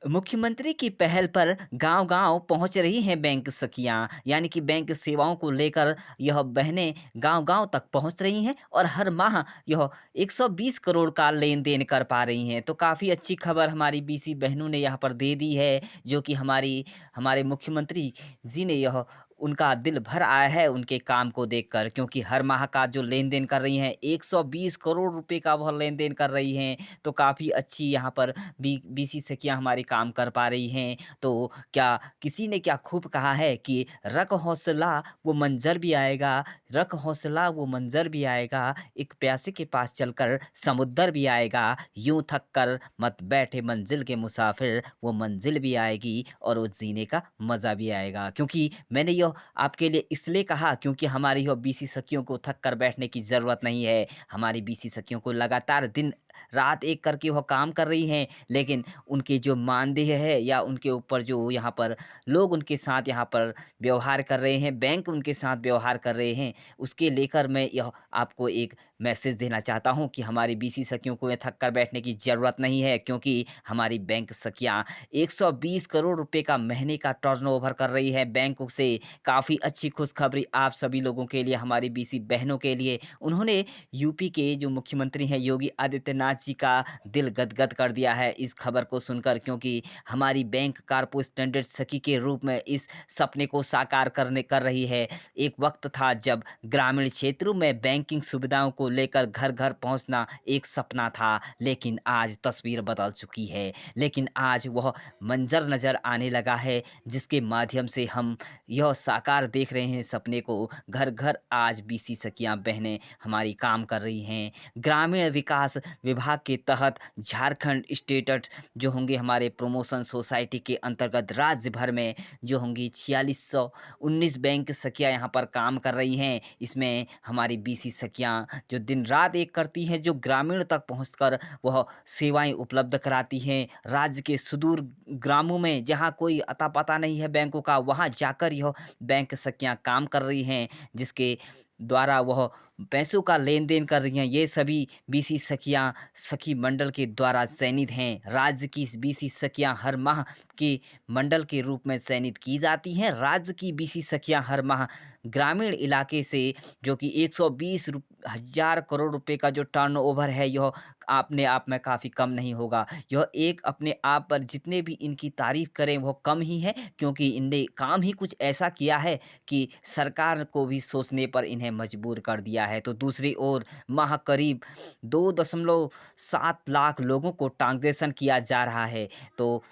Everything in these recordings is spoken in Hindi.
मुख्यमंत्री की पहल पर गांव-गांव पहुंच रही हैं बैंक सखियां, यानी कि बैंक सेवाओं को लेकर यह बहनें गांव-गांव तक पहुंच रही हैं और हर माह यह 120 करोड़ का लेन-देन कर पा रही हैं। तो काफ़ी अच्छी खबर हमारी बीसी बहनों ने यहाँ पर दे दी है, जो कि हमारे मुख्यमंत्री जी ने यह उनका दिल भर आया है उनके काम को देखकर, क्योंकि हर माह का जो लेन-देन कर रही हैं 120 करोड़ रुपए का वह लेन-देन कर रही हैं। तो काफ़ी अच्छी यहाँ पर बीसी सखियाँ हमारे काम कर पा रही हैं। तो क्या किसी ने क्या खूब कहा है कि रख हौसला वो मंज़र भी आएगा, रख हौसला वो मंज़र भी आएगा, एक प्यासे के पास चलकर समुद्र भी आएगा, यूँ थक कर मत बैठे मंज़िल के मुसाफ़िर, वो मंज़िल भी आएगी और वो जीने का मज़ा भी आएगा। क्योंकि मैंने यह आपके लिए इसलिए कहा, क्योंकि हमारी यह बीसी सखियों को थक कर बैठने की ज़रूरत नहीं है। हमारी बीसी सखियों को लगातार दिन रात एक करके वह काम कर रही हैं, लेकिन उनके जो मानदेय है या उनके ऊपर जो यहाँ पर लोग उनके साथ यहाँ पर व्यवहार कर रहे हैं, बैंक उनके साथ व्यवहार कर रहे हैं, उसके लेकर मैं यह आपको एक मैसेज देना चाहता हूँ कि हमारी बीसी सखियों को ये थक कर बैठने की ज़रूरत नहीं है, क्योंकि हमारी बैंक सखियाँ 120 करोड़ रुपए का महीने का टर्नओवर कर रही है बैंकों से। काफ़ी अच्छी खुशखबरी आप सभी लोगों के लिए, हमारी बीसी बहनों के लिए। उन्होंने यूपी के जो मुख्यमंत्री हैं योगी आदित्यनाथ जी का दिल गदगद कर दिया है इस खबर को सुनकर, क्योंकि हमारी बैंक कारपो स्टैंडर्ड सखी के रूप में इस सपने को साकार करने कर रही है। एक वक्त था जब ग्रामीण क्षेत्रों में बैंकिंग सुविधाओं को लेकर घर घर पहुंचना एक सपना था, लेकिन आज तस्वीर बदल चुकी है। लेकिन आज वह मंजर नजर आने लगा है, जिसके माध्यम से हम यह साकार देख रहे हैं सपने को। घर घर आज बीसी सखियां बहनें हमारी काम कर रही हैं। ग्रामीण विकास विभाग के तहत झारखंड स्टेट जो होंगे हमारे प्रमोशन सोसाइटी के अंतर्गत राज्य भर में जो होंगी 4619 बैंक सखियां यहाँ पर काम कर रही हैं। इसमें हमारी बीसी सखियां जो दिन रात एक करती हैं, जो ग्रामीण तक पहुंचकर वह सेवाएं उपलब्ध कराती हैं। राज्य के सुदूर ग्रामों में जहाँ कोई अता पता नहीं है बैंकों का, वहाँ जाकर यह बैंक सखियां काम कर रही हैं, जिसके द्वारा वह पैसों का लेन-देन कर रही हैं। ये सभी बीसी सखियाँ सखी मंडल के द्वारा चयनित हैं। राज्य की बीसी सखियाँ हर माह के मंडल के रूप में चयनित की जाती हैं। राज्य की बीसी सखियाँ हर माह ग्रामीण इलाके से, जो कि 120 हज़ार करोड़ रुपए का जो टर्नओवर है, यह अपने आप में काफ़ी कम नहीं होगा। यह एक अपने आप पर जितने भी इनकी तारीफ़ करें वह कम ही है, क्योंकि इनने काम ही कुछ ऐसा किया है कि सरकार को भी सोचने पर इन्हें मजबूर कर दिया है। तो दूसरी ओर माह करीब 2.7 लाख लोगों को ट्रांज़ैक्शन किया जा रहा है। तो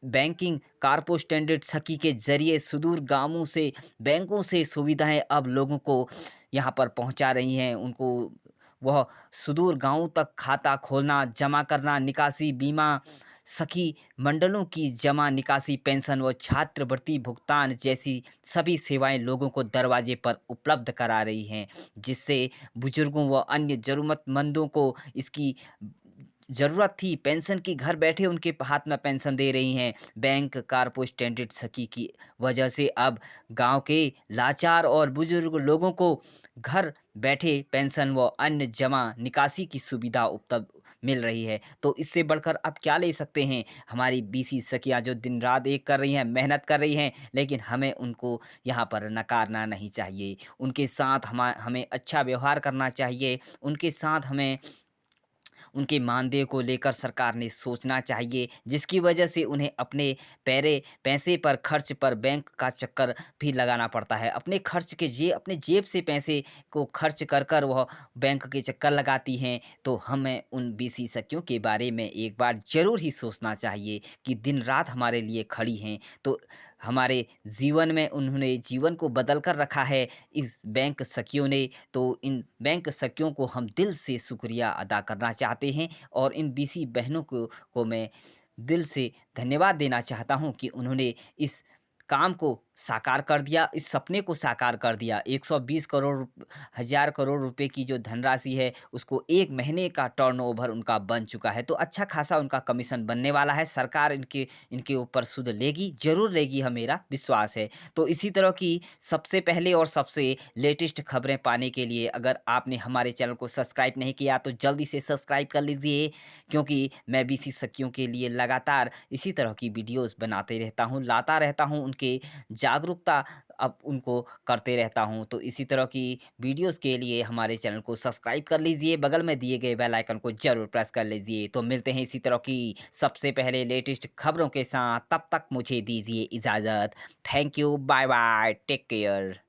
बैंकिंग कारपो स्टैंडर्ड सखी के ज़रिए सुदूर गाँवों से बैंकों से सुविधाएँ अब लोगों को यहाँ पर पहुँचा रही हैं। उनको वह सुदूर गाँवों तक खाता खोलना, जमा करना, निकासी, बीमा, सखी मंडलों की जमा निकासी, पेंशन व छात्रवृत्ति भुगतान जैसी सभी सेवाएँ लोगों को दरवाजे पर उपलब्ध करा रही हैं, जिससे बुजुर्गों व अन्य ज़रूरतमंदों को इसकी ज़रूरत थी पेंशन की, घर बैठे उनके हाथ में पेंशन दे रही हैं। बैंक कारपो स्टैंडर्ड सखी की वजह से अब गाँव के लाचार और बुजुर्ग लोगों को घर बैठे पेंशन व अन्य जमा निकासी की सुविधा उपलब्ध मिल रही है। तो इससे बढ़कर अब क्या ले सकते हैं? हमारी बीसी सखियाँ जो दिन रात एक कर रही हैं, मेहनत कर रही हैं, लेकिन हमें उनको यहाँ पर नकारना नहीं चाहिए। उनके साथ हमें अच्छा व्यवहार करना चाहिए। उनके साथ हमें उनके मानदेय को लेकर सरकार ने सोचना चाहिए, जिसकी वजह से उन्हें अपने पैरे पैसे पर खर्च पर बैंक का चक्कर भी लगाना पड़ता है। अपने जेब से पैसे को खर्च कर कर वह बैंक के चक्कर लगाती हैं। तो हमें उन बीसी सखियों के बारे में एक बार ज़रूर ही सोचना चाहिए कि दिन रात हमारे लिए खड़ी हैं। तो हमारे जीवन में उन्होंने जीवन को बदल कर रखा है इस बैंक सखियों ने। तो इन बैंक सखियों को हम दिल से शुक्रिया अदा करना चाहते हैं, और इन बीसी बहनों को मैं दिल से धन्यवाद देना चाहता हूँ कि उन्होंने इस काम को साकार कर दिया, इस सपने को साकार कर दिया। 120 करोड़ हज़ार करोड़ रुपए की जो धनराशि है, उसको 1 महीने का टर्नओवर उनका बन चुका है। तो अच्छा खासा उनका कमीशन बनने वाला है। सरकार इनके इनके ऊपर सुध लेगी, ज़रूर लेगी, यह मेरा विश्वास है। तो इसी तरह की सबसे पहले और सबसे लेटेस्ट खबरें पाने के लिए अगर आपने हमारे चैनल को सब्सक्राइब नहीं किया, तो जल्दी से सब्सक्राइब कर लीजिए, क्योंकि मैं भी शिक्षकों के लिए लगातार इसी तरह की वीडियोज़ बनाते रहता हूँ, लाता रहता हूँ, उनके जागरूकता अब उनको करते रहता हूँ। तो इसी तरह की वीडियोज़ के लिए हमारे चैनल को सब्सक्राइब कर लीजिए, बगल में दिए गए बेल आइकन को ज़रूर प्रेस कर लीजिए। तो मिलते हैं इसी तरह की सबसे पहले लेटेस्ट खबरों के साथ, तब तक मुझे दीजिए इजाज़त। Thank you, bye bye, take care.